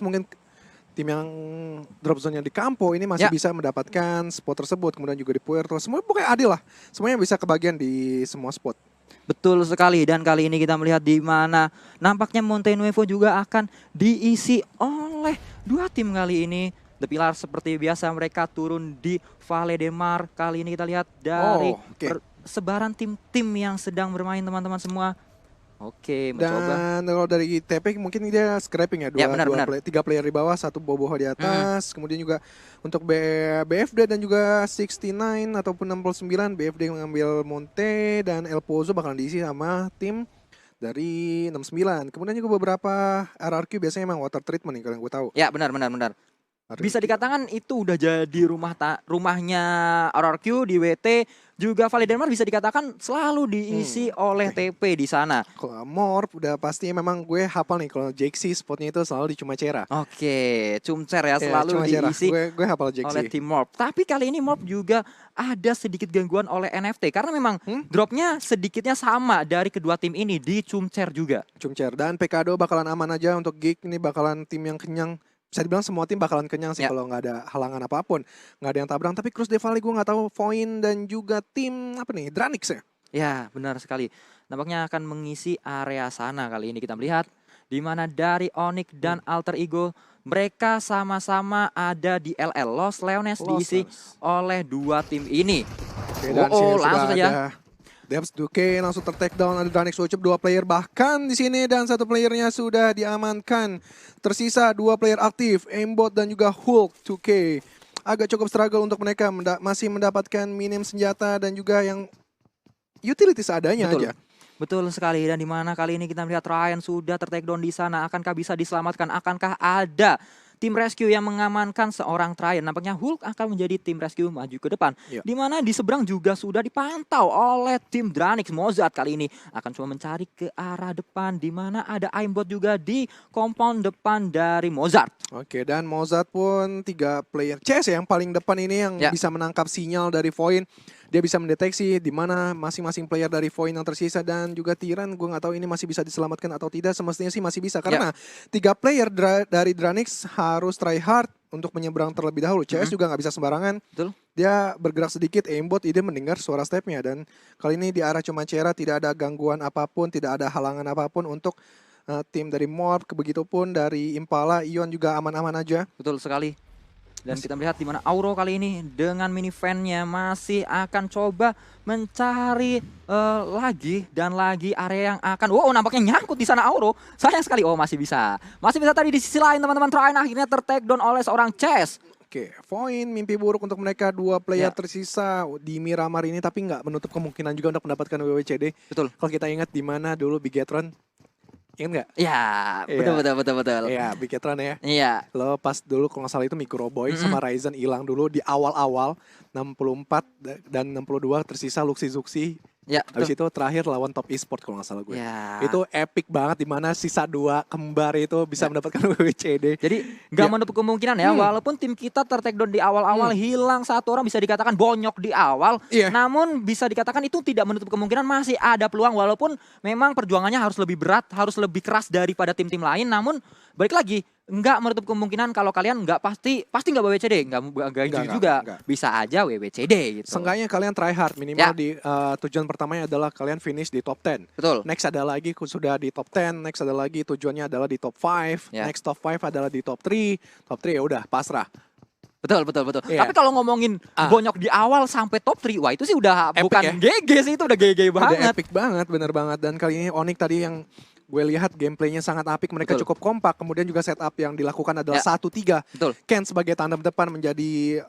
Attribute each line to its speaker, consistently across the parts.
Speaker 1: mungkin tim yang drop zone-nya di Campo ini masih bisa mendapatkan spot tersebut. Kemudian juga di Puerto. Semua pokoknya adil lah. Semuanya bisa kebagian di semua spot.
Speaker 2: Betul sekali, dan kali ini kita melihat di mana nampaknya Monte Nuevo juga akan diisi oleh dua tim kali ini. The Pilar seperti biasa mereka turun di Valle de Mar. Kali ini kita lihat dari sebaran tim-tim yang sedang bermain teman-teman semua. Oke, mencoba.
Speaker 1: Dan kalau dari TP mungkin dia scraping ya, tiga player di bawah, satu boboh di atas. Kemudian juga untuk BFD dan juga 69 ataupun 69, BFD mengambil Monte dan El Pozo bakalan diisi sama tim dari 69. Kemudian juga beberapa RRQ biasanya emang water treatment nih kalau yang gue tahu.
Speaker 2: Ya benar. Bisa dikatakan itu udah jadi rumahnya RRQ di WT. Juga Valle de Mar bisa dikatakan selalu diisi oleh TP di sana.
Speaker 1: Kalau Morp udah pasti memang gue hafal nih kalau Jaxi spotnya itu selalu di Cumacera.
Speaker 2: Oke, Cumcer ya selalu diisi
Speaker 1: gue hafal Jaxi
Speaker 2: oleh tim Morp. Tapi kali ini Morp juga ada sedikit gangguan oleh NFT karena memang dropnya sedikitnya sama dari kedua tim ini di Cumcer juga.
Speaker 1: Cumcer dan Pekado bakalan aman aja untuk Geek, ini bakalan tim yang kenyang. Bisa dibilang semua tim bakalan kenyang sih kalau nggak ada halangan apapun, nggak ada yang tabrang. Tapi Cruz de Valle gue nggak tahu Voin dan juga tim apa nih Dranix ya?
Speaker 2: Ya benar sekali. Nampaknya akan mengisi area sana kali ini kita melihat di mana dari Onyx dan Alter Ego mereka sama-sama ada di LL. Los Leones diisi oleh dua tim ini.
Speaker 1: Oke, dan langsung saja. Debs Duque langsung ter-take down, ada Dranix Ucup, dua player bahkan di sini dan satu playernya sudah diamankan. Tersisa dua player aktif, Aimbot dan juga Hulk 2K. Agak cukup struggle untuk mereka masih mendapatkan minim senjata dan juga yang utilities adanya aja.
Speaker 2: Betul sekali, dan di mana kali ini kita melihat Ryan sudah ter-take down di sana. Akankah bisa diselamatkan? Akankah ada tim rescue yang mengamankan seorang Tryon? Nampaknya Hulk akan menjadi tim rescue maju ke depan. Di mana di seberang juga sudah dipantau oleh tim Dranix. Mozart kali ini akan coba mencari ke arah depan, di mana ada Aimbot juga di compound depan dari Mozart.
Speaker 1: Oke, dan Mozart pun tiga player CS yang paling depan ini yang bisa menangkap sinyal dari Voin. Dia bisa mendeteksi di mana masing-masing player dari Voin yang tersisa, dan juga Tyran gue nggak tahu ini masih bisa diselamatkan atau tidak. Semestinya sih masih bisa karena tiga player dari Dranix harus try hard untuk menyeberang terlebih dahulu. CS juga nggak bisa sembarangan. Dia bergerak sedikit, Aimbot ide mendengar suara stepnya, dan kali ini di arah Cumacera tidak ada gangguan apapun, tidak ada halangan apapun untuk tim dari Morp. Begitupun dari Impala, Ion juga aman-aman aja.
Speaker 2: Betul sekali. Dan kita melihat di mana Auro kali ini dengan minivan-nya masih akan coba mencari lagi dan lagi area yang akan nampaknya nyangkut di sana Auro. Sayang sekali. Masih bisa tadi di sisi lain teman-teman. Tryon akhirnya ter-take down oleh seorang Chess.
Speaker 1: Oke, Voin mimpi buruk untuk mereka, dua player tersisa di Miramar ini, tapi nggak menutup kemungkinan juga untuk mendapatkan WWCD.
Speaker 2: Betul.
Speaker 1: Kalau kita ingat di mana dulu Bigetron. Ingat nggak?
Speaker 2: Ya, betul.
Speaker 1: Iya, Bigetron ya.
Speaker 2: Iya.
Speaker 1: Lo pas dulu kalau nggak salah itu Microboy sama Ryzen hilang dulu di awal-awal 64 dan 62, tersisa Luxi Zuxi. Habis itu terakhir lawan Top Esport kalau nggak salah gue. Itu epic banget, di mana sisa dua kembar itu bisa mendapatkan WWCD.
Speaker 2: Jadi nggak menutup kemungkinan ya, walaupun tim kita ter-take down di awal-awal, hilang satu orang, bisa dikatakan bonyok di awal. Namun bisa dikatakan itu tidak menutup kemungkinan masih ada peluang, walaupun memang perjuangannya harus lebih berat, harus lebih keras daripada tim-tim lain. Namun balik lagi, nggak menutup kemungkinan kalau kalian nggak pasti nggak WWCD, nggak juga bisa aja WWCD gitu.
Speaker 1: Seenggaknya kalian try hard minimal di tujuan pertamanya adalah kalian finish di top 10.
Speaker 2: Betul.
Speaker 1: Next ada lagi sudah di top 10, next ada lagi tujuannya adalah di top 5, next top 5 adalah di top 3. Top 3 ya udah pasrah.
Speaker 2: Betul. Tapi kalau ngomongin bonyok di awal sampai top 3, wah itu sih udah epic, bukan GG sih, itu udah GG banget.
Speaker 1: Udah epic banget, bener banget. Dan kali ini Onyx tadi yang gue lihat gameplaynya sangat apik, mereka cukup kompak. Kemudian juga setup yang dilakukan adalah 1-3. Ken sebagai tandem depan menjadi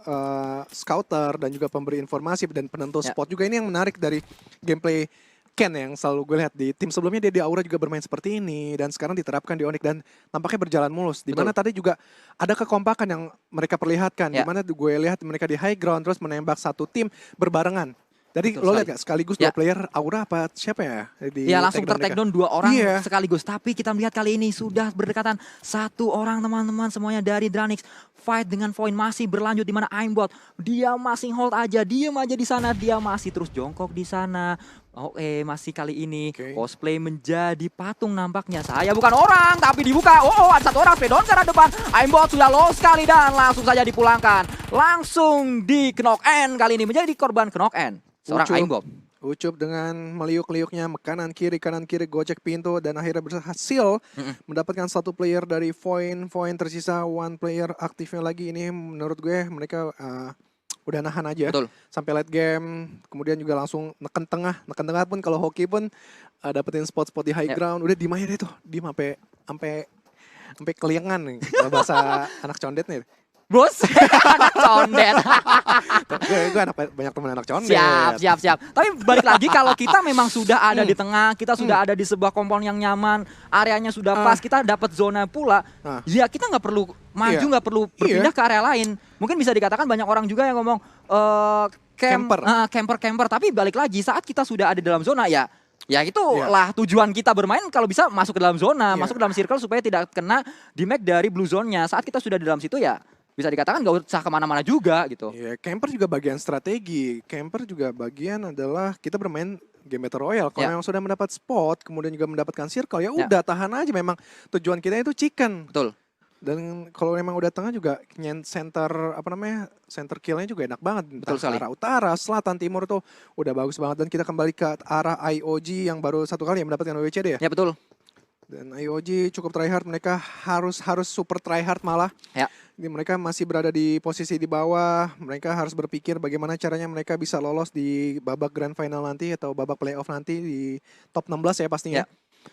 Speaker 1: scouter dan juga pemberi informasi dan penentu spot juga. Ini yang menarik dari gameplay Ken yang selalu gue lihat di tim sebelumnya. Dia di Aura juga bermain seperti ini dan sekarang diterapkan di Onyx dan nampaknya berjalan mulus. Dimana tadi juga ada kekompakan yang mereka perlihatkan, dimana gue lihat mereka di high ground terus menembak satu tim berbarengan. Jadi lo lihat gak sekaligus dua player Aura apa siapa ya?
Speaker 2: Langsung ter-take down dua orang sekaligus. Tapi kita melihat kali ini sudah berdekatan satu orang teman-teman semuanya dari Dranix. Fight dengan Voin masih berlanjut, di mana Aimbot dia masih hold aja, diam aja di sana, dia masih terus jongkok di sana. Oke, masih kali ini cosplay menjadi patung nampaknya. Saya bukan orang, tapi dibuka. Ada satu orang Spreadon ke arah depan. Aimbot sudah low sekali dan langsung saja dipulangkan. Langsung di knock end kali ini menjadi korban knock end. Seorang Aimbot.
Speaker 1: Ucup dengan meliuk-liuknya kanan kiri gocek pintu dan akhirnya berhasil mendapatkan satu player dari Void tersisa one player aktifnya lagi. Ini menurut gue mereka udah nahan aja sampai late game, kemudian juga langsung neken tengah pun kalau hoki pun dapetin spot-spot di high ground, udah diem aja deh tuh, diem sampai keliengan nih kalau bahasa anak condet nih.
Speaker 2: Bos, anak condet.
Speaker 1: gue banyak teman anak condet.
Speaker 2: Siap. Tapi balik lagi kalau kita memang sudah ada di tengah, kita sudah ada di sebuah kompon yang nyaman, areanya sudah pas, kita dapat zona pula. Ya kita nggak perlu maju, nggak perlu berpindah ke area lain. Mungkin bisa dikatakan banyak orang juga yang ngomong camper. Tapi balik lagi saat kita sudah ada dalam zona ya itulah tujuan kita bermain, kalau bisa masuk ke dalam zona, masuk ke dalam circle supaya tidak kena damage dari blue zone-nya. Saat kita sudah di dalam situ ya bisa dikatakan gak usah kemana-mana juga gitu.
Speaker 1: Iya, camper juga bagian strategi. Camper juga bagian adalah kita bermain game Battle Royale. Kalau memang sudah mendapat spot, kemudian juga mendapatkan circle, ya udah tahan aja. Memang tujuan kita itu chicken.
Speaker 2: Betul.
Speaker 1: Dan kalau memang udah tengah juga center killnya juga enak banget.
Speaker 2: Betul sekali.
Speaker 1: Arah utara, selatan, timur tuh udah bagus banget. Dan kita kembali ke arah IOG yang baru satu kali mendapatkan WWCD ya.
Speaker 2: Ya betul.
Speaker 1: Dan IOG cukup tryhard, mereka harus super tryhard malah.
Speaker 2: Ya.
Speaker 1: Jadi mereka masih berada di posisi di bawah, mereka harus berpikir bagaimana caranya mereka bisa lolos di babak grand final nanti atau babak playoff nanti di top 16 ya pastinya.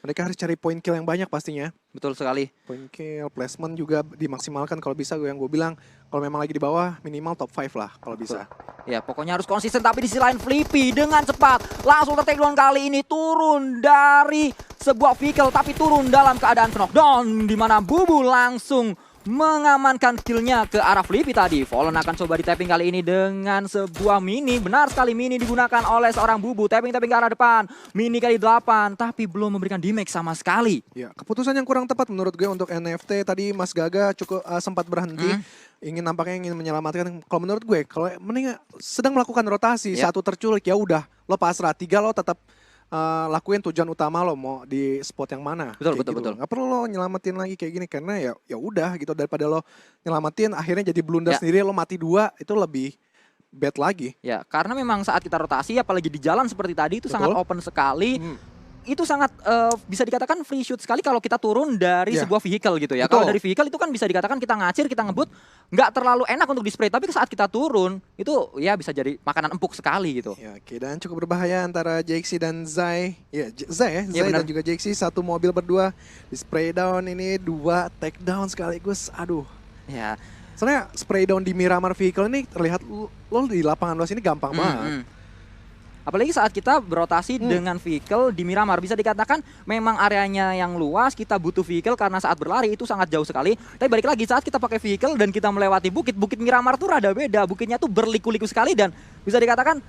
Speaker 1: Mereka harus cari point kill yang banyak pastinya.
Speaker 2: Betul sekali.
Speaker 1: Point kill, placement juga dimaksimalkan kalau bisa. Yang gue bilang kalau memang lagi di bawah minimal top 5 lah kalau bisa.
Speaker 2: Ya pokoknya harus konsisten, tapi di sisi lain Flippy dengan cepat langsung tertakedown kali ini, turun dari sebuah vehicle tapi turun dalam keadaan knockdown, di mana Bubu langsung mengamankan killnya ke arah Flippy tadi. Fallen akan coba di tapping kali ini dengan sebuah mini. Benar sekali, mini digunakan oleh seorang Bubu. Tapping ke arah depan. Mini kali 8, tapi belum memberikan damage sama sekali.
Speaker 1: Ya, keputusan yang kurang tepat menurut gue untuk NFT. Tadi Mas Gaga cukup sempat berhenti. Nampaknya ingin menyelamatkan. Kalau menurut gue, kalau mending sedang melakukan rotasi, satu terculik, ya udah, lo pasrah. 3 lo tetap lakuin tujuan utama lo mau di spot yang mana.
Speaker 2: Betul.
Speaker 1: Nggak perlu lo nyelamatin lagi kayak gini karena ya udah gitu, daripada lo nyelamatin akhirnya jadi blunder sendiri, lo mati 2, itu lebih bad lagi.
Speaker 2: Ya, karena memang saat kita rotasi apalagi di jalan seperti tadi itu sangat open sekali. Itu sangat bisa dikatakan free shoot sekali kalau kita turun dari sebuah vehicle gitu ya. Kalau dari vehicle itu kan bisa dikatakan kita ngacir, kita ngebut, nggak terlalu enak untuk di-spray. Tapi saat kita turun, itu ya bisa jadi makanan empuk sekali gitu.
Speaker 1: Ya, oke, dan cukup berbahaya antara JXC dan Zai. Ya, Zai dan juga JXC, satu mobil berdua. Di-spray down ini 2 take down sekaligus. Aduh.
Speaker 2: Ya.
Speaker 1: Soalnya spray down di Miramar vehicle ini terlihat lo di lapangan luas ini gampang banget.
Speaker 2: Apalagi saat kita berotasi dengan vehicle di Miramar. Bisa dikatakan memang areanya yang luas, kita butuh vehicle karena saat berlari itu sangat jauh sekali. Tapi balik lagi saat kita pakai vehicle dan kita melewati bukit Miramar tuh rada beda. Bukitnya tuh berliku-liku sekali dan bisa dikatakan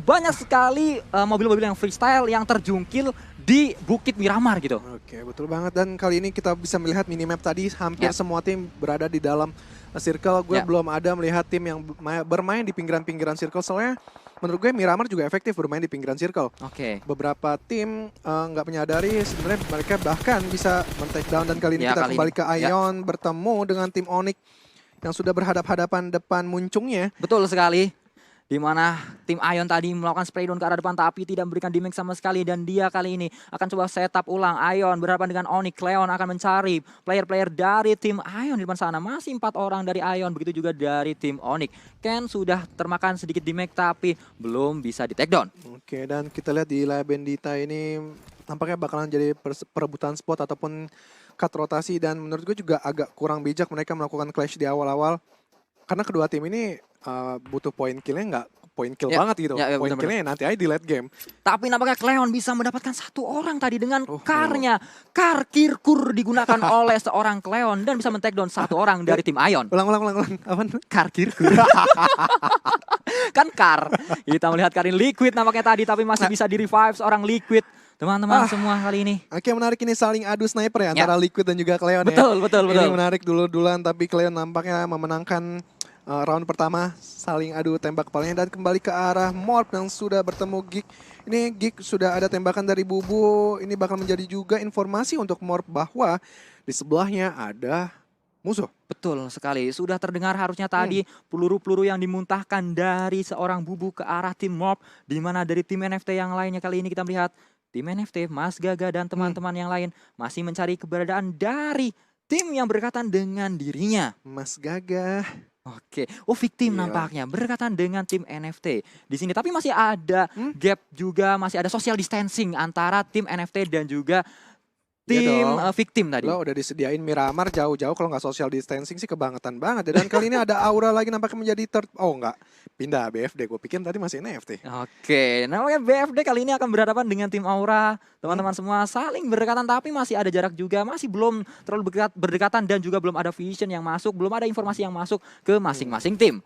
Speaker 2: banyak sekali mobil-mobil yang freestyle yang terjungkil di Bukit Miramar gitu.
Speaker 1: Oke, betul banget. Dan kali ini kita bisa melihat minimap tadi hampir semua tim berada di dalam circle. Gue belum ada melihat tim yang bermain di pinggiran-pinggiran circle, soalnya menurut gue Miramar juga efektif bermain di pinggiran circle. Beberapa tim nggak menyadari sebenarnya mereka bahkan bisa men-take down. Dan kali ini kita kembali ke Ion bertemu dengan tim Onyx yang sudah berhadap-hadapan depan muncungnya.
Speaker 2: Betul sekali. Di mana tim Ion tadi melakukan spray down ke arah depan tapi tidak memberikan damage sama sekali. Dan dia kali ini akan coba setup ulang. Ion berhadapan dengan Onyx. Leon akan mencari player-player dari tim Ion di depan sana. Masih 4 orang dari Ion, begitu juga dari tim Onyx. Ken sudah termakan sedikit damage tapi belum bisa di take down.
Speaker 1: Oke, dan kita lihat di La Bendita ini nampaknya bakalan jadi perebutan spot ataupun cut rotasi. Dan menurut gue juga agak kurang bijak mereka melakukan clash di awal-awal. Karena kedua tim ini butuh point killnya nggak point kill banget gitu. Point killnya nanti aja di late game.
Speaker 2: Tapi nampaknya Cleon bisa mendapatkan 1 orang tadi dengan karnya. Kar Kirkur digunakan oleh seorang Cleon dan bisa men-take down 1 orang dari tim Ion.
Speaker 1: Ulang. Apa?
Speaker 2: Kar Kirkur. Kan Kar. Kita melihat Karin Liquid nampaknya tadi tapi masih bisa di-revive seorang Liquid. Teman-teman semua kali ini.
Speaker 1: Oke, menarik ini saling adu sniper ya antara Liquid dan juga Cleon.
Speaker 2: Betul.
Speaker 1: Ini menarik dulu-duluan tapi Cleon nampaknya memenangkan round pertama saling adu tembak kepalanya dan kembali ke arah Morph yang sudah bertemu Geek. Ini Geek sudah ada tembakan dari Bubu. Ini bakal menjadi juga informasi untuk Morph bahwa di sebelahnya ada musuh.
Speaker 2: Betul sekali. Sudah terdengar harusnya tadi peluru-peluru yang dimuntahkan dari seorang Bubu ke arah tim Morph, di mana dari tim NFT yang lainnya kali ini kita melihat tim NFT, Mas Gaga dan teman-teman yang lain masih mencari keberadaan dari tim yang berdekatan dengan dirinya.
Speaker 1: Mas Gaga.
Speaker 2: Oke, victim nampaknya berdekatan dengan tim NFT di sini. Tapi masih ada gap juga, masih ada social distancing antara tim NFT dan juga tim victim tadi.
Speaker 1: Lo udah disediain Miramar jauh-jauh, kalau nggak social distancing sih kebangetan banget. Dan kali ini ada Aura lagi nampaknya menjadi pindah BFD. Gue pikir tadi masih NFT.
Speaker 2: Oke, namanya BFD kali ini akan berhadapan dengan tim Aura. Teman-teman semua saling berdekatan tapi masih ada jarak juga, masih belum terlalu berdekatan dan juga belum ada vision yang masuk, belum ada informasi yang masuk ke masing-masing tim.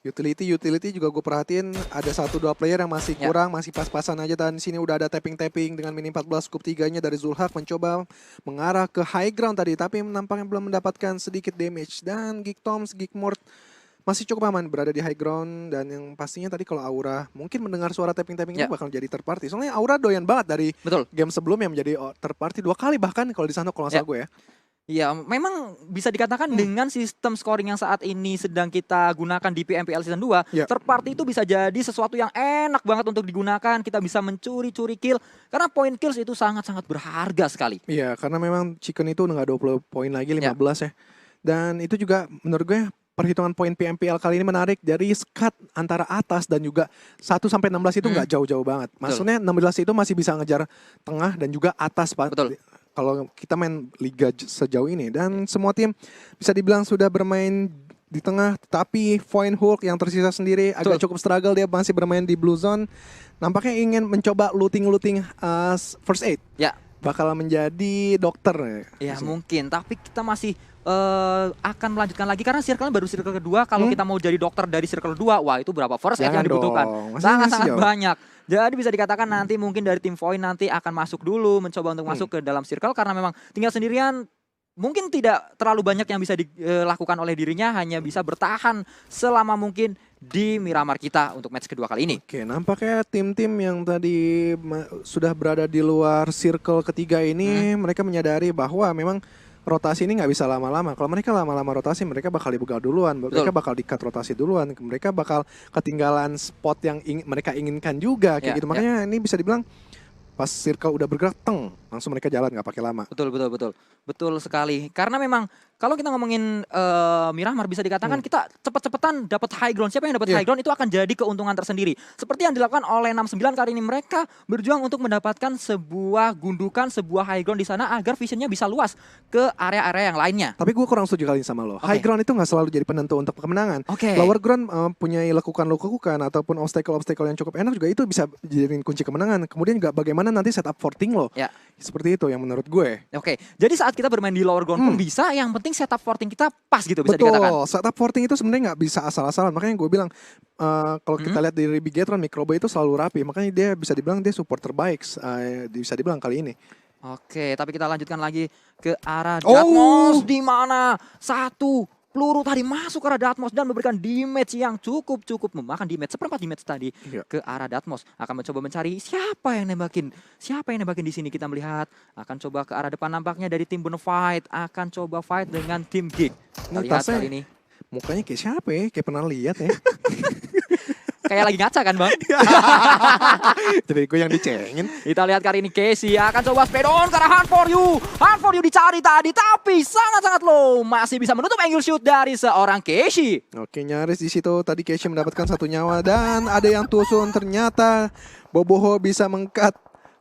Speaker 1: Utility juga gue perhatiin ada 1-2 player yang masih kurang, masih pas-pasan aja. Dan sini udah ada tapping-tapping dengan mini 14 scoop 3-nya dari Zulhak mencoba mengarah ke high ground tadi, tapi nampaknya belum mendapatkan sedikit damage. Dan Geek Toms, Geek Mort masih cukup aman berada di high ground. Dan yang pastinya tadi kalau Aura mungkin mendengar suara tapping-tapping itu bakal jadi third party. Soalnya Aura doyan banget dari game sebelumnya menjadi third party 2 kali bahkan kalau di sana kalau nggak salah gue ya.
Speaker 2: Ya, memang bisa dikatakan dengan sistem scoring yang saat ini sedang kita gunakan di PMPL Season 2, third party itu bisa jadi sesuatu yang enak banget untuk digunakan. Kita bisa mencuri-curi kill, karena point kills itu sangat-sangat berharga sekali.
Speaker 1: Iya, karena memang Chicken itu udah nggak 20 poin lagi, 15 ya. Dan itu juga menurut gue perhitungan poin PMPL kali ini menarik dari skat antara atas dan juga 1-16 itu nggak jauh-jauh banget. Maksudnya 16 itu masih bisa ngejar tengah dan juga atas, Pak.
Speaker 2: Betul.
Speaker 1: Kalau kita main liga sejauh ini, dan semua tim bisa dibilang sudah bermain di tengah, tapi Void Hulk yang tersisa sendiri agak cukup struggle, dia masih bermain di blue zone. Nampaknya ingin mencoba looting first aid.
Speaker 2: Ya.
Speaker 1: Bakal menjadi dokter.
Speaker 2: Ya mungkin, tapi kita masih akan melanjutkan lagi karena circle baru circle kedua. Kalau kita mau jadi dokter dari circle 2, wah itu berapa first aid yang dibutuhkan? Sangat-sangat banyak. Jadi bisa dikatakan nanti mungkin dari tim Void nanti akan masuk dulu, mencoba untuk masuk ke dalam circle, karena memang tinggal sendirian mungkin tidak terlalu banyak yang bisa dilakukan oleh dirinya, hanya bisa bertahan selama mungkin di Miramar kita untuk match kedua kali ini.
Speaker 1: Oke, nampaknya tim-tim yang tadi sudah berada di luar circle ketiga ini, mereka menyadari bahwa memang rotasi ini nggak bisa lama-lama. Kalau mereka lama-lama rotasi, mereka bakal dibegal duluan. Mereka bakal di-cut rotasi duluan. Mereka bakal ketinggalan spot yang mereka inginkan juga. Kayak gitu. Makanya ini bisa dibilang pas circle udah bergerak, langsung mereka jalan nggak pakai lama.
Speaker 2: Betul sekali. Karena memang kalau kita ngomongin Miramar bisa dikatakan kita cepet-cepetan dapat high ground. Siapa yang dapat high ground itu akan jadi keuntungan tersendiri. Seperti yang dilakukan oleh 69 kali ini, mereka berjuang untuk mendapatkan sebuah gundukan, sebuah high ground di sana agar visionnya bisa luas ke area-area yang lainnya.
Speaker 1: Tapi gue kurang setuju kali sama lo. High ground itu nggak selalu jadi penentu untuk kemenangan. Lower ground punya lekukan atau obstacle yang cukup enak juga, itu bisa jadi kunci kemenangan. Kemudian juga bagaimana nanti setup forting lo. Seperti itu yang menurut gue.
Speaker 2: Jadi saat kita bermain di lower ground pun bisa, yang penting setup forting kita pas gitu bisa dikatakan.
Speaker 1: Betul, setup forting itu sebenarnya nggak bisa asal-asalan. Makanya gue bilang kalau kita lihat di Bigetron, Microbo itu selalu rapi. Makanya dia bisa dibilang dia support terbaik, bisa dibilang kali ini.
Speaker 2: Oke, tapi kita lanjutkan lagi ke arah Datmos, di mana satu peluru tadi masuk ke arah Datmos dan memberikan damage yang cukup memakan damage, seperempat damage tadi ke arah Datmos. Akan mencoba mencari siapa yang nembakin di sini. Kita melihat akan coba ke arah depan, nampaknya dari tim Bonafide akan coba fight dengan tim Geek. Kita lihat kali ini
Speaker 1: mukanya kayak siapa ya? Kayak pernah lihat ya.
Speaker 2: Kayak lagi ngaca kan, Bang?
Speaker 1: Jadi gue yang dicengin.
Speaker 2: Kita lihat kali ini Casey akan coba speed on ke arah Hunt for You. Hunt for You dicari tadi, tapi sangat-sangat low. Masih bisa menutup angle shoot dari seorang Casey.
Speaker 1: Oke, nyaris di situ tadi Casey mendapatkan 1 nyawa. Dan ada yang tusun, ternyata Boboho bisa meng-cut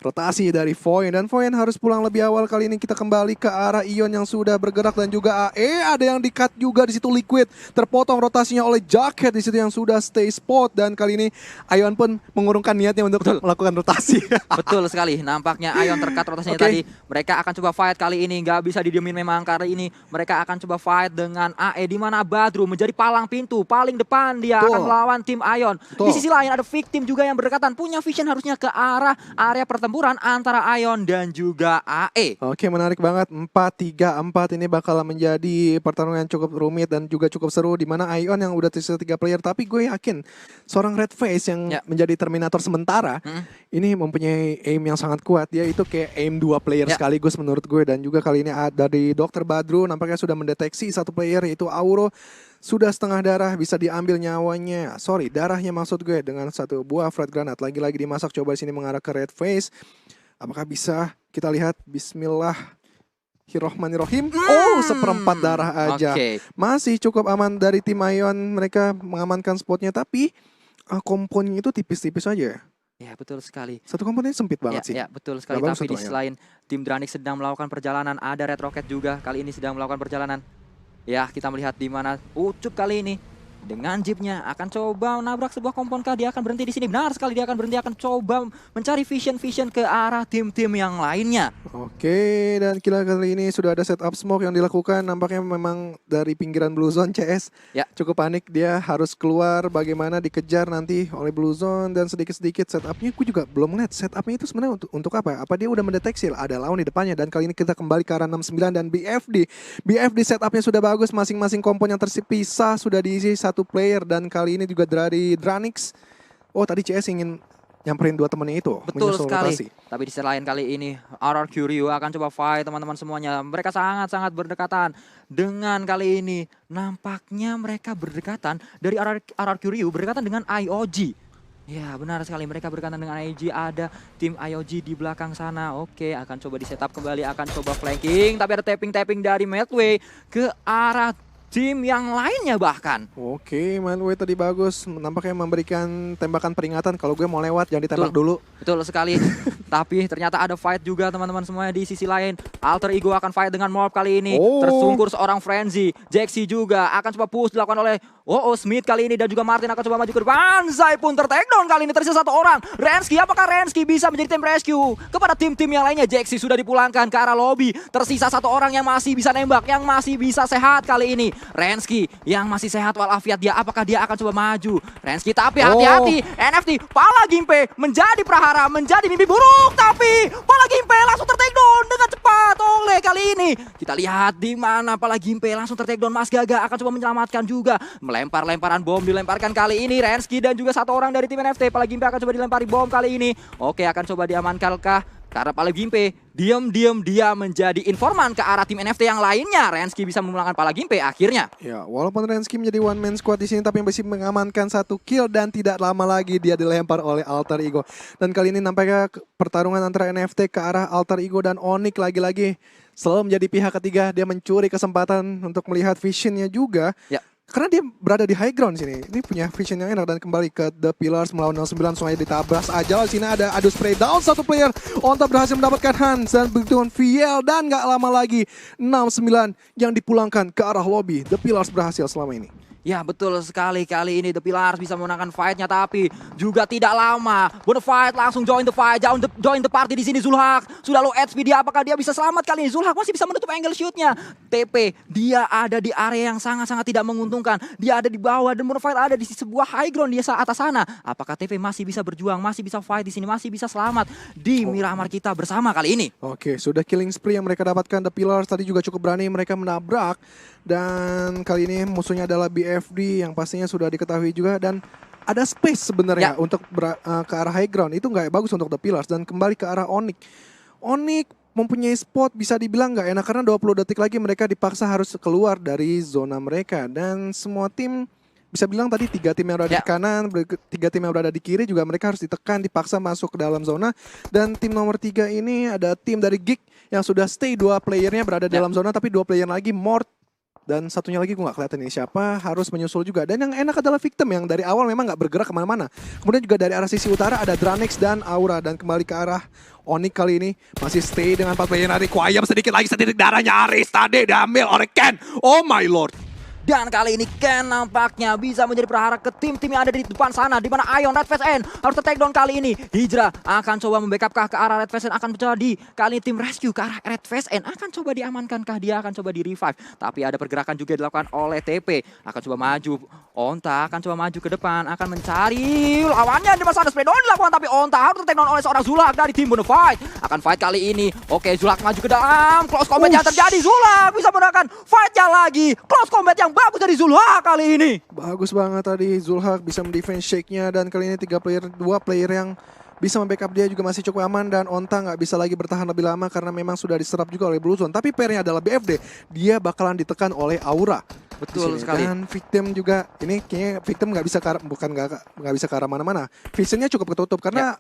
Speaker 1: rotasi dari Void, dan Void harus pulang lebih awal. Kali ini kita kembali ke arah Ion yang sudah bergerak, dan juga AE ada yang di-cut juga di situ. Liquid terpotong rotasinya oleh Jacket di situ yang sudah stay spot, dan kali ini Ion pun mengurungkan niatnya untuk melakukan rotasi.
Speaker 2: Betul sekali, nampaknya Ion tercut rotasinya tadi. Mereka akan coba fight kali ini, nggak bisa didiemin memang. Kali ini mereka akan coba fight dengan AE, di mana Badru menjadi palang pintu paling depan. Dia akan melawan tim Ion. Di sisi lain ada victim juga yang berdekatan, punya vision harusnya ke arah area pertempuran pertempuran antara Ion dan juga AE.
Speaker 1: Oke, menarik banget. 4-3-4 ini bakal menjadi pertarungan yang cukup rumit dan juga cukup seru, di mana Ion yang udah tersisa 3 player, tapi gue yakin seorang Red Face yang menjadi Terminator sementara ini mempunyai aim yang sangat kuat. Dia itu kayak aim 2 player sekaligus menurut gue, dan juga kali ini dari Dr. Badru nampaknya sudah mendeteksi satu player yaitu Auro. Sudah setengah darah, bisa diambil nyawanya. Sorry, darahnya maksud gue, dengan satu buah frag granat. Lagi-lagi dimasak, coba di sini mengarah ke Red Face. Apakah bisa? Kita lihat. Bismillahirrohmanirrohim. Oh, seperempat darah aja. Masih cukup aman dari tim Ion. Mereka mengamankan spotnya, tapi komponnya itu tipis-tipis aja.
Speaker 2: Ya, betul sekali.
Speaker 1: Satu komponnya sempit banget sih.
Speaker 2: Ya, betul sekali. Tapi di sisi lain, tim Dranix sedang melakukan perjalanan. Ada Red Rocket juga kali ini sedang melakukan perjalanan. Ya, kita melihat di mana Ucup kali ini dengan jeepnya akan coba menabrak sebuah kompon kah. Dia akan berhenti di sini. Benar sekali, dia akan berhenti, akan coba mencari vision ke arah tim-tim yang lainnya.
Speaker 1: Oke, dan kali ini sudah ada setup smoke yang dilakukan. Nampaknya memang dari pinggiran Blue Zone CS cukup panik. Dia harus keluar, bagaimana dikejar nanti oleh Blue Zone, dan sedikit-sedikit setupnya. Gue juga belum lihat setupnya itu sebenarnya untuk apa. Apa dia udah mendeteksi ada lawan di depannya. Dan kali ini kita kembali ke arah 69 dan BFD setupnya sudah bagus. Masing-masing kompon yang terpisah sudah diisi satu player, dan kali ini juga dari Dranix. Oh, tadi CS ingin nyamperin dua temannya itu.
Speaker 2: Betul sekali. Rotasi. Tapi di sisi lain kali ini RRQ Ryu akan coba fight teman-teman semuanya. Mereka sangat-sangat berdekatan. Dengan kali ini nampaknya mereka berdekatan dari RRQ Ryu berdekatan dengan IOG. Ya, benar sekali, mereka berdekatan dengan IOG. Ada tim IOG di belakang sana. Oke, akan coba di setup kembali, akan coba flanking. Tapi ada tapping dari Medway ke arah tim yang lainnya bahkan.
Speaker 1: Oke, Manway tadi bagus. Nampaknya memberikan tembakan peringatan. Kalau gue mau lewat, jangan ditembak dulu.
Speaker 2: Betul sekali. Tapi ternyata ada fight juga teman-teman semuanya di sisi lain. Alter Ego akan fight dengan Morph kali ini. Tersungkur seorang Frenzy. Jaxi juga akan coba push dilakukan oleh Smith kali ini. Dan juga Martin akan coba maju ke depan. Zai pun tertakedown kali ini. Tersisa satu orang. Rensky, apakah Rensky bisa menjadi tim rescue kepada tim-tim yang lainnya? Jaxi sudah dipulangkan ke arah lobby. Tersisa satu orang yang masih bisa nembak. Yang masih bisa sehat kali ini. Rensky yang masih sehat walafiat dia, apakah dia akan coba maju? Rensky, tapi hati-hati, NFT Pala Gimpe menjadi prahara, menjadi mimpi buruk, tapi Pala Gimpe langsung tertakedown dengan cepat oleh kali ini. Kita lihat di mana Pala Gimpe langsung tertakedown. Mas Gaga akan coba menyelamatkan juga, melempar-lemparan bom dilemparkan kali ini. Rensky dan juga satu orang dari tim NFT. Pala Gimpe akan coba dilempari bom kali ini. Oke, akan coba diamankankah? Karena Pala Gimpe diam-diam dia menjadi informan ke arah tim NFT yang lainnya. Rensky bisa memulangkan Pala Gimpe akhirnya.
Speaker 1: Ya, walaupun Rensky menjadi one man squad di sini, tapi masih mengamankan satu kill, dan tidak lama lagi dia dilempar oleh Alter Ego. Dan kali ini nampaknya pertarungan antara NFT ke arah Alter Ego dan Onyx lagi-lagi selalu menjadi pihak ketiga. Dia mencuri kesempatan untuk melihat visionnya juga. Ya. Karena dia berada di high ground sini. Ini punya vision yang enak, dan kembali ke The Pillars melawan 09 semuanya ditabrak aja. Di sini ada adu spray down satu player. Onta berhasil mendapatkan Hans dan begitu VL, dan gak lama lagi 69 yang dipulangkan ke arah lobby. The Pillars berhasil selama ini.
Speaker 2: Ya, betul sekali, kali ini The Pillars bisa memenangkan fight-nya, tapi juga tidak lama. Bonafide langsung join the fight, join the party di sini. Zulhak sudah low HP dia, apakah dia bisa selamat kali ini? Zulhak masih bisa menutup angle shoot-nya. TP, dia ada di area yang sangat-sangat tidak menguntungkan. Dia ada di bawah dan Bonafide ada di sebuah high ground di atas sana. Apakah TP masih bisa berjuang, masih bisa fight di sini, masih bisa selamat di Miramar kita bersama kali ini?
Speaker 1: Oke, sudah killing spree yang mereka dapatkan. The Pillars tadi juga cukup berani mereka menabrak. Dan kali ini musuhnya adalah BFD yang pastinya sudah diketahui juga, dan ada space sebenarnya untuk ke arah high ground. Itu nggak bagus untuk The Pillars, dan kembali ke arah Onyx. Onyx mempunyai spot bisa dibilang nggak enak, karena 20 detik lagi mereka dipaksa harus keluar dari zona mereka. Dan semua tim bisa bilang tadi 3 tim yang berada di kanan, 3 tim yang berada di kiri juga mereka harus ditekan, dipaksa masuk ke dalam zona. Dan tim nomor 3 ini ada tim dari Geek yang sudah stay 2 playernya berada dalam zona, tapi 2 player lagi Mort. Dan satunya lagi gue gak kelihatan ini siapa, harus menyusul juga. Dan yang enak adalah Victim yang dari awal memang gak bergerak kemana-mana. Kemudian juga dari arah sisi utara ada Dranix dan Aura. Dan kembali ke arah Onyx kali ini masih stay dengan 4 player. Requiem sedikit lagi, sedikit darah nyaris tadi diambil oleh Ken. Oh my lord.
Speaker 2: Dan kali ini Ken nampaknya bisa menjadi prahara ke tim-tim yang ada di depan sana, di mana Ion Red Face N harus take down kali ini. Hijrah akan coba membackup ke arah Red Face N, akan menjadi kali ini tim rescue ke arah Red Face N, akan coba diamankankah, dia akan coba di revive. Tapi ada pergerakan juga dilakukan oleh TP, akan coba maju. Onta akan coba maju ke depan, akan mencari lawannya di masa ada spray down dilakukan, tapi Onta harus take down oleh seorang Zulhak dari tim Bonafide. Akan fight kali ini. Oke, Zulhak maju ke dalam, close combat yang terjadi. Zulhak bisa menggunakan fight-nya lagi. Close combat yang bagus dari Zulhak kali ini.
Speaker 1: Bagus banget tadi Zulhak bisa mendefense Shake-nya, dan kali ini 2 player yang bisa membackup dia juga masih cukup aman, dan Onta nggak bisa lagi bertahan lebih lama karena memang sudah diserap juga oleh Blue Zone. Tapi pairnya adalah BFD, dia bakalan ditekan oleh Aura.
Speaker 2: Betul sekali.
Speaker 1: Dan Victim juga, ini kayaknya Victim nggak bisa bisa ke arah mana-mana. Visionnya cukup ketutup karena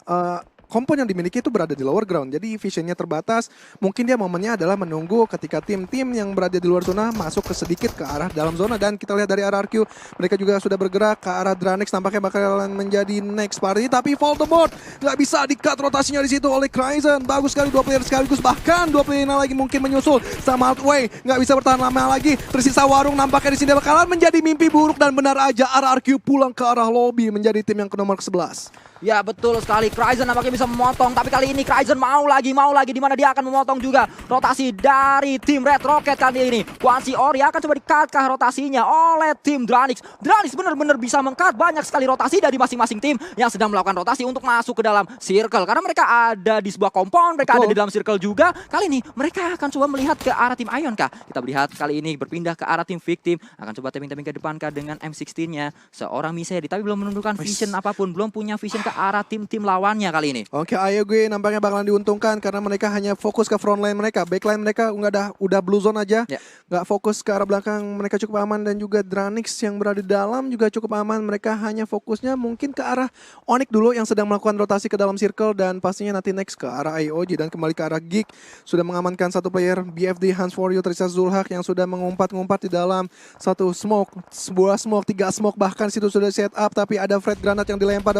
Speaker 1: kompon yang dimiliki itu berada di lower ground, jadi visionnya terbatas. Mungkin dia momennya adalah menunggu ketika tim-tim yang berada di luar zona masuk ke sedikit ke arah dalam zona. Dan kita lihat dari RRQ, mereka juga sudah bergerak ke arah Dranix, tampaknya bakalan menjadi next party. Tapi Voldemort nggak bisa di-cut rotasinya di situ oleh Cryzen. Bagus sekali 2 player sekaligus, bahkan 2 player lagi mungkin menyusul. Sama Outway nggak bisa bertahan lama lagi. Tersisa Warung, nampaknya di sini bakalan menjadi mimpi buruk, dan benar aja RRQ pulang ke arah lobby menjadi tim yang ke nomor 11.
Speaker 2: Ya betul sekali, Cryzen nampaknya bisa memotong, tapi kali ini Cryzen mau lagi di mana dia akan memotong juga rotasi dari tim Red Rocket kali ini. Kwanzi Ori akan coba di-cut rotasinya oleh tim Dranix. Dranix benar-benar bisa meng-cut banyak sekali rotasi dari masing-masing tim yang sedang melakukan rotasi untuk masuk ke dalam circle, karena mereka ada di sebuah kompon, mereka ada di dalam circle juga. Kali ini mereka akan coba melihat ke arah tim Ion kah? Kita lihat kali ini berpindah ke arah tim Victim, akan coba tapping-tapping ke depan kah dengan M16-nya seorang Miseri, tapi belum menunjukkan vision apapun, belum punya vision ke arah tim-tim lawannya kali ini.
Speaker 1: Oke, AEOG nampaknya bakalan diuntungkan karena mereka hanya fokus ke frontline mereka. Backline mereka udah blue zone aja, nggak fokus ke arah belakang. Mereka cukup aman, dan juga Dranix yang berada di dalam juga cukup aman. Mereka hanya fokusnya mungkin ke arah Onyx dulu yang sedang melakukan rotasi ke dalam circle, dan pastinya nanti next ke arah AEOG dan kembali ke arah Geek. Sudah mengamankan satu player BFD Hans For You, tersisa Zulhak yang sudah mengumpat-ngumpat di dalam satu smoke, sebuah smoke, 3 smoke bahkan situ sudah set up, tapi ada Fred Granat yang dilempar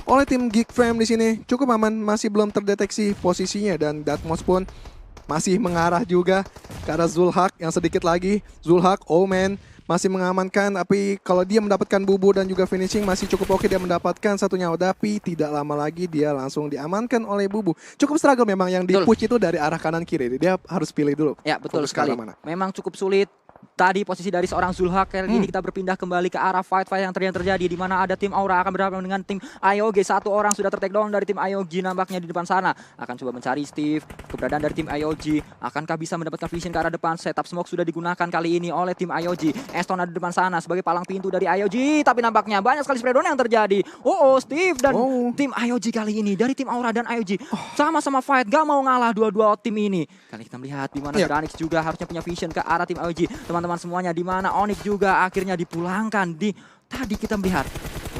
Speaker 1: oleh tim Geek Fam di sini. Cukup aman, masih belum terdeteksi posisinya, dan Datmos pun masih mengarah juga ke arah Zulhak yang sedikit lagi. Zulhak, Omen masih mengamankan, tapi kalau dia mendapatkan bubu dan juga finishing masih cukup oke, dia mendapatkan 1 nyawa, tapi tidak lama lagi dia langsung diamankan oleh bubu. Cukup struggle memang yang di-push itu dari arah kanan kiri, dia harus pilih dulu.
Speaker 2: Ya betul sekali, memang cukup sulit. Tadi posisi dari seorang Zulhak, kali ini kita berpindah kembali ke arah fight yang terjadi, di mana ada tim Aura akan berhadapan dengan tim AEOG. 1 orang sudah ter-take down dari tim AEOG nampaknya di depan sana. Akan coba mencari Steve, keberadaan dari tim AEOG. Akankah bisa mendapatkan vision ke arah depan? Setup smoke sudah digunakan kali ini oleh tim AEOG. Aston ada di depan sana sebagai palang pintu dari AEOG, tapi nampaknya banyak sekali spray down yang terjadi. Steve dan tim AEOG kali ini dari tim Aura dan AEOG sama-sama fight, gak mau ngalah dua-dua tim ini. Kali kita melihat di mana Dranix juga harusnya punya vision ke arah tim AEOG. Teman-teman semuanya, di mana Onyx juga akhirnya dipulangkan. Tadi kita melihat.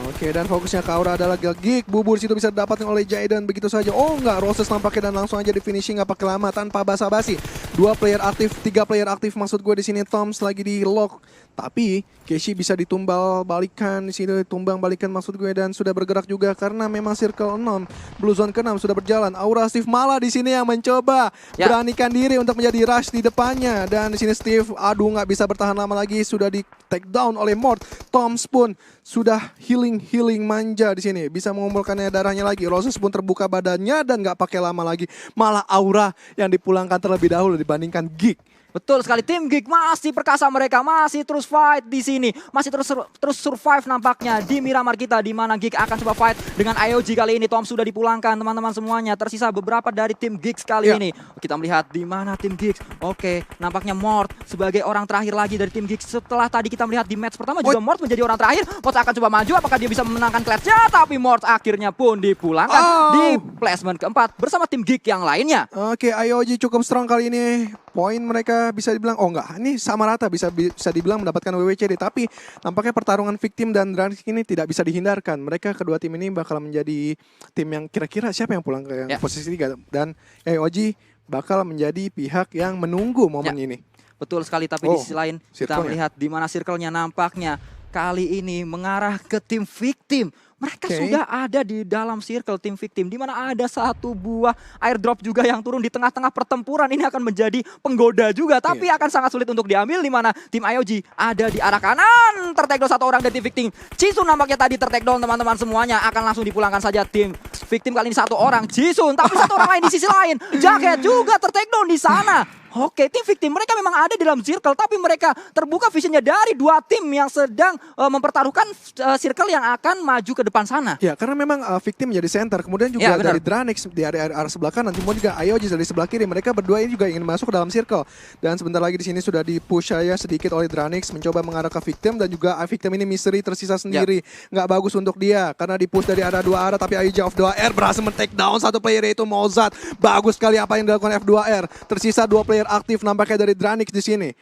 Speaker 1: Oke, dan fokusnya ke Aura adalah Geek. Bubur situ bisa didapatkan oleh Jayden begitu saja. Enggak, Roses nampaknya, dan langsung aja di finishing nggak pakai lama tanpa basa-basi. 2 player aktif, 3 player aktif maksud gue di sini. Toms lagi di lock, tapi Keshi bisa ditumbal balikan di sini, tumbang balikan maksud gue, dan sudah bergerak juga karena memang circle 6, blue zone ke-6 sudah berjalan. Aura Steve malah di sini yang mencoba beranikan diri untuk menjadi rush di depannya, dan di sini Steve nggak bisa bertahan lama lagi, sudah di take down oleh Mort. Toms pun sudah healing manja di sini, bisa mengumpulkannya darahnya lagi. Roses pun terbuka badannya dan nggak pakai lama lagi, malah Aura yang dipulangkan terlebih dahulu dibandingkan Geek.
Speaker 2: Betul sekali, tim Geek masih perkasa, mereka masih terus fight di sini, masih terus survive nampaknya di Miramar kita, di mana Geek akan coba fight dengan AEOG kali ini. Tom sudah dipulangkan teman-teman semuanya, tersisa beberapa dari tim Geek kali ini. Kita melihat di mana tim Geek. Oke, nampaknya Mort sebagai orang terakhir lagi dari tim Geek. Setelah tadi kita melihat di match pertama juga Mort menjadi orang terakhir. Mort akan coba maju, apakah dia bisa memenangkan clutch-nya? Tapi Mort akhirnya pun dipulangkan di placement keempat bersama tim Geek yang lainnya.
Speaker 1: Oke, AEOG cukup strong kali ini. Poin mereka bisa dibilang, ini sama rata, bisa dibilang mendapatkan WWCD. Tapi nampaknya pertarungan Victim dan Dranix ini tidak bisa dihindarkan. Mereka kedua tim ini bakal menjadi tim yang kira-kira siapa yang pulang ke posisi 3. Dan AEOG bakal menjadi pihak yang menunggu momen ini.
Speaker 2: Betul sekali, tapi di sisi lain kita melihat di mana circle-nya nampaknya kali ini mengarah ke tim victim. Mereka sudah ada di dalam circle tim victim, di mana ada satu buah airdrop juga yang turun di tengah-tengah pertempuran. Ini akan menjadi penggoda juga, tapi akan sangat sulit untuk diambil, di mana tim IOG ada di arah kanan. Tertakedown satu orang dari tim victim. Jisung nampaknya tadi tertakedown teman-teman semuanya. Akan langsung dipulangkan saja tim victim kali ini satu orang Jisung, tapi satu orang lain di sisi lain. Jacket juga tertakedown di sana. Oke, tim victim mereka memang ada di dalam circle, tapi mereka terbuka visionnya dari dua tim yang sedang mempertaruhkan circle yang akan maju ke depan sana.
Speaker 1: Ya, karena memang victim menjadi center, kemudian juga dari Dranix di area sebelah kanan, kemudian juga IOG dari sebelah kiri. Mereka berdua ini juga ingin masuk ke dalam circle. Dan sebentar lagi di sini sudah di-push saya sedikit oleh Dranix, mencoba mengarah ke victim, dan juga victim ini Mystery tersisa sendiri. Nggak bagus untuk dia, karena di-push dari ada dua arah, tapi IOG F2R berhasil men-take down satu player, yaitu Mozart. Bagus sekali apa yang dilakukan F2R. Tersisa dua player aktif nampaknya dari Dranix di sini.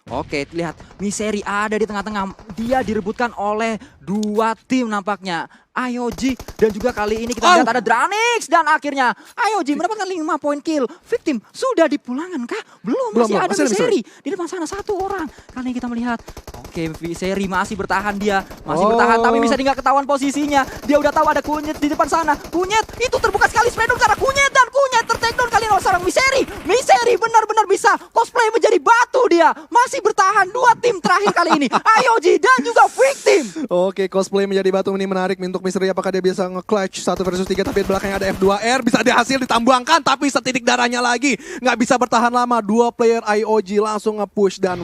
Speaker 2: Oke, lihat Mystery ada di tengah-tengah. Dia direbutkan oleh dua tim nampaknya. IOG dan juga kali ini kita lihat ada Dranix dan akhirnya IOG mendapatkan 5 poin kill. Victim sudah dipulangkan kah? Belum, masih ada Mystery di depan sana satu orang. Kali ini kita melihat, oke, Mystery masih bertahan dia, masih bertahan, tapi bisa nggak ketahuan posisinya. Dia udah tahu ada Kunyit di depan sana. Kunyit itu terbuka sekali spreadon karena Kunyit, dan Kunyit tertakedown kali ini oleh seorang Mystery. Mystery benar-benar bisa cosplay menjadi batu dia. Masih bertahan dua tim terakhir kali ini, IOG dan juga Victim.
Speaker 1: Oke, cosplay menjadi batu ini menarik untuk Mystery. Apakah dia bisa nge-clutch 1 versus 3, tapi di belakangnya ada F2R. Bisa dihasil ditambangkan, tapi setitik darahnya lagi. Nggak bisa bertahan lama. Dua player IOG langsung nge-push dan